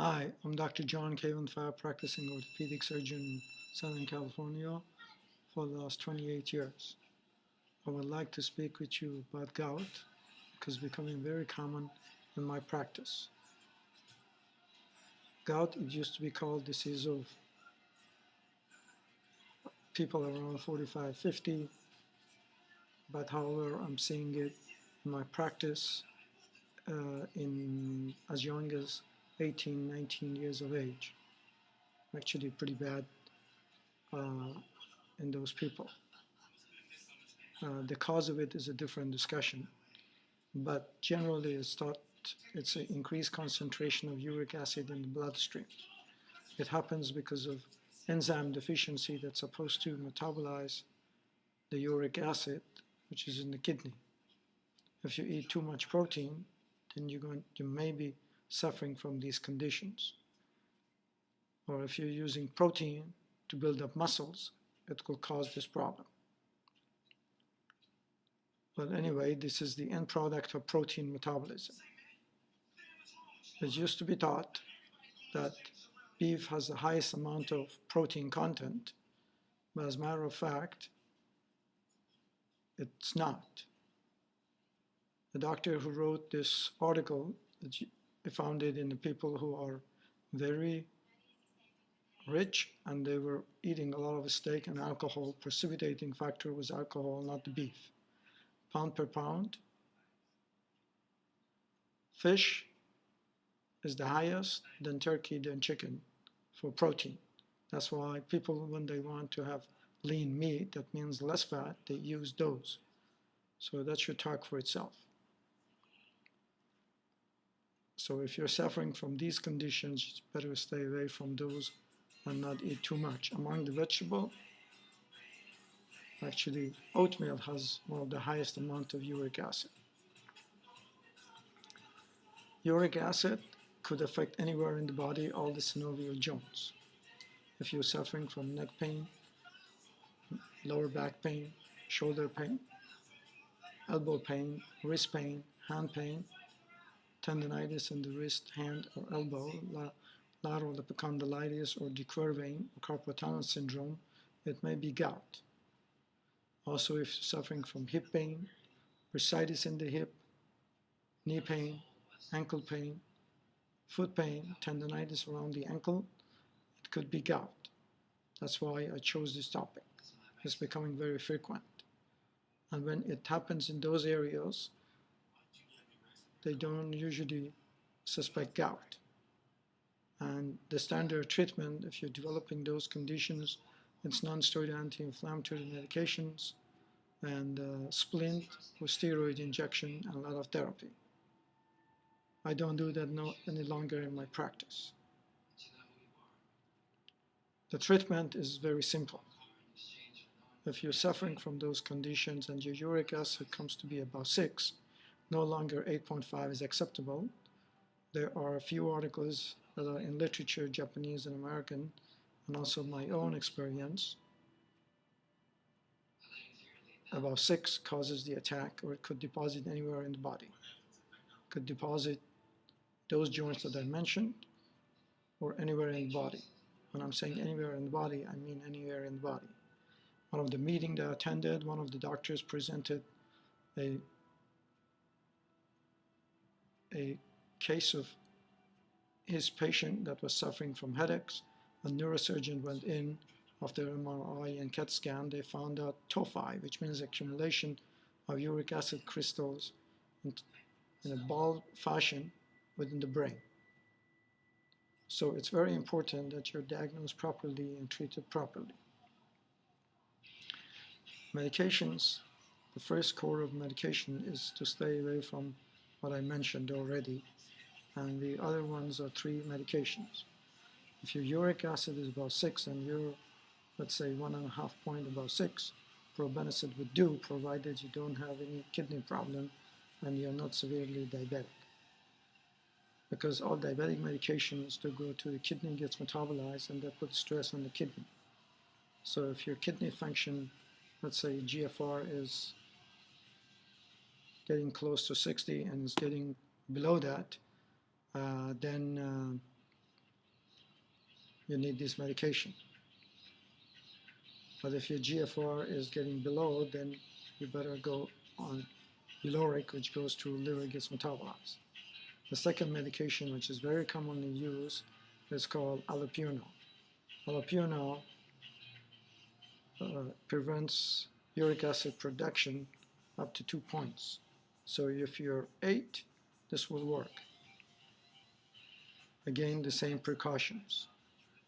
Hi, I'm Dr. John Cavenfire, practicing orthopedic surgeon in Southern California for the last 28 years. I would like to speak with you about gout because it's becoming very common in my practice. Gout, it used to be called disease of people around 45, 50, but however, I'm seeing it in my practice in as young as 18, 19 years of age. Actually pretty bad in those people. The cause of it is a different discussion, but generally it's an increased concentration of uric acid in the bloodstream. It happens because of enzyme deficiency that's supposed to metabolize the uric acid, which is in the kidney. If you eat too much protein, then you may be suffering from these conditions. Or if you're using protein to build up muscles, it will cause this problem. But anyway, this is the end product of protein metabolism. It used to be thought that beef has the highest amount of protein content, but as a matter of fact, it's not. The doctor who wrote this article, I found it in the people who are very rich and they were eating a lot of steak and alcohol. Precipitating factor was alcohol, not the beef. Pound per pound, fish is the highest, then turkey, then chicken for protein. That's why people, when they want to have lean meat, that means less fat, they use those. So that should talk for itself. So if you're suffering from these conditions, it's better stay away from those and not eat too much. Among the vegetable, actually oatmeal has one of the highest amount of uric acid. Uric acid could affect anywhere in the body, all the synovial joints. If you're suffering from neck pain, lower back pain, shoulder pain, elbow pain, wrist pain, hand pain, tendinitis in the wrist, hand, or elbow, lateral epicondylitis or de Quervain or carpal tunnel syndrome, it may be gout. Also, if you're suffering from hip pain, bursitis in the hip, knee pain, ankle pain, foot pain, tendinitis around the ankle, it could be gout. That's why I chose this topic. It's becoming very frequent. And when it happens in those areas, they don't usually suspect gout. And the standard treatment, if you're developing those conditions, it's non-steroidal anti-inflammatory medications and splint with steroid injection and a lot of therapy. I don't do that any longer in my practice. The treatment is very simple. If you're suffering from those conditions and your uric acid comes to be about 6, no longer 8.5 is acceptable. There are a few articles that are in literature, Japanese and American, and also my own experience. About 6 causes the attack, or it could deposit anywhere in the body. It could deposit those joints that I mentioned, or anywhere in the body. When I'm saying anywhere in the body, I mean anywhere in the body. One of the meetings that I attended, one of the doctors presented a case of his patient that was suffering from headaches. A neurosurgeon went in after MRI and CAT scan. They found out tophi, which means accumulation of uric acid crystals in a ball fashion within the brain. So it's very important that you're diagnosed properly and treated properly. Medications, the first core of medication is to stay away from what I mentioned already, and the other ones are 3 medications. If your uric acid is about 6 and you're, let's say, 1.5 point above 6, probenecid would do, provided you don't have any kidney problem and you're not severely diabetic. Because all diabetic medications to go to the kidney gets metabolized and that puts stress on the kidney. So if your kidney function, let's say GFR is getting close to 60 and is getting below that, then you need this medication. But if your GFR is getting below, then you better go on Uloric, which goes to liver, gets metabolized. The second medication, which is very commonly used, is called allopurinol. Allopurinol prevents uric acid production up to 2 points. So if you're 8, this will work. Again, the same precautions.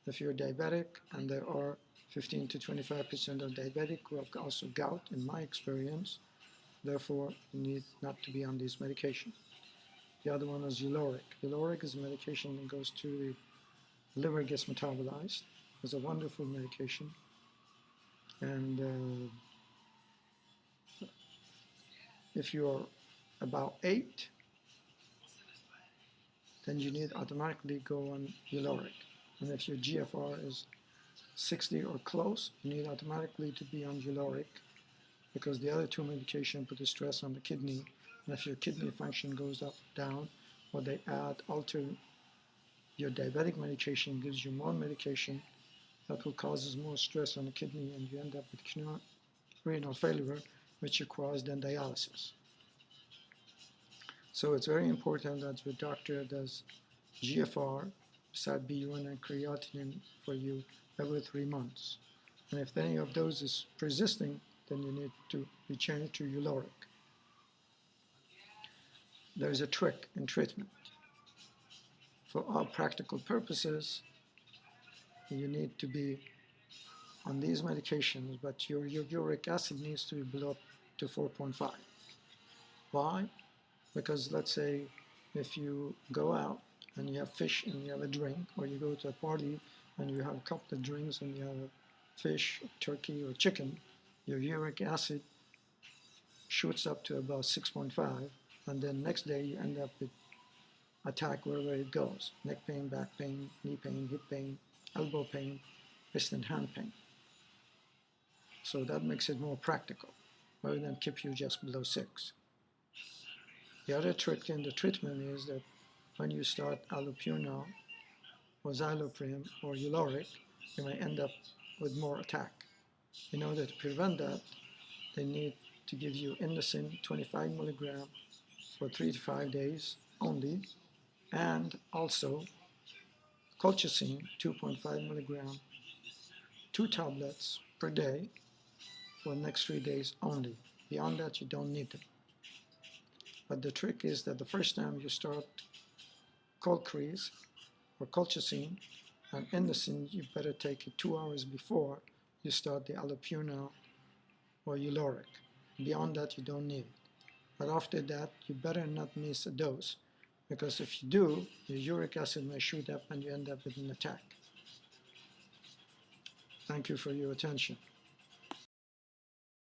If you're diabetic, and there are 15 to 25% of diabetic who have also gout, in my experience, therefore you need not to be on these medications. The other one is Uloric. Uloric is a medication that goes to the liver, gets metabolized. It's a wonderful medication. And if you're about 8, then you need automatically go on Uloric. And if your GFR is 60 or close, you need automatically to be on Uloric, because the other two medications put the stress on the kidney. And if your kidney function goes up, down, or they alter your diabetic medication, gives you more medication, that will cause more stress on the kidney, and you end up with renal failure, which requires then dialysis. So it's very important that your doctor does GFR, beside BUN and creatinine for you every 3 months. And if any of those is persisting, then you need to be changed to Uloric. There's a trick in treatment. For all practical purposes, you need to be on these medications, but your uric acid needs to be below to 4.5. Why? Because let's say if you go out and you have fish and you have a drink, or you go to a party and you have a couple of drinks and you have fish, turkey, or chicken, your uric acid shoots up to about 6.5, and then next day you end up with attack wherever it goes. Neck pain, back pain, knee pain, hip pain, elbow pain, wrist and hand pain. So that makes it more practical, rather than keep you just below 6. The other trick in the treatment is that when you start allopurinol or xyloprim or Uloric, you may end up with more attack. In order to prevent that, they need to give you indocin 25 milligram for 3 to 5 days only, and also colchicine 2.5 milligram, 2 tablets per day for the next 3 days only. Beyond that, you don't need them. But the trick is that the first time you start Colcrese or colchicine and indocin, you better take it 2 hours before you start the allopurinol or Uloric. Beyond that, you don't need it. But after that, you better not miss a dose, because if you do, your uric acid may shoot up and you end up with an attack. Thank you for your attention.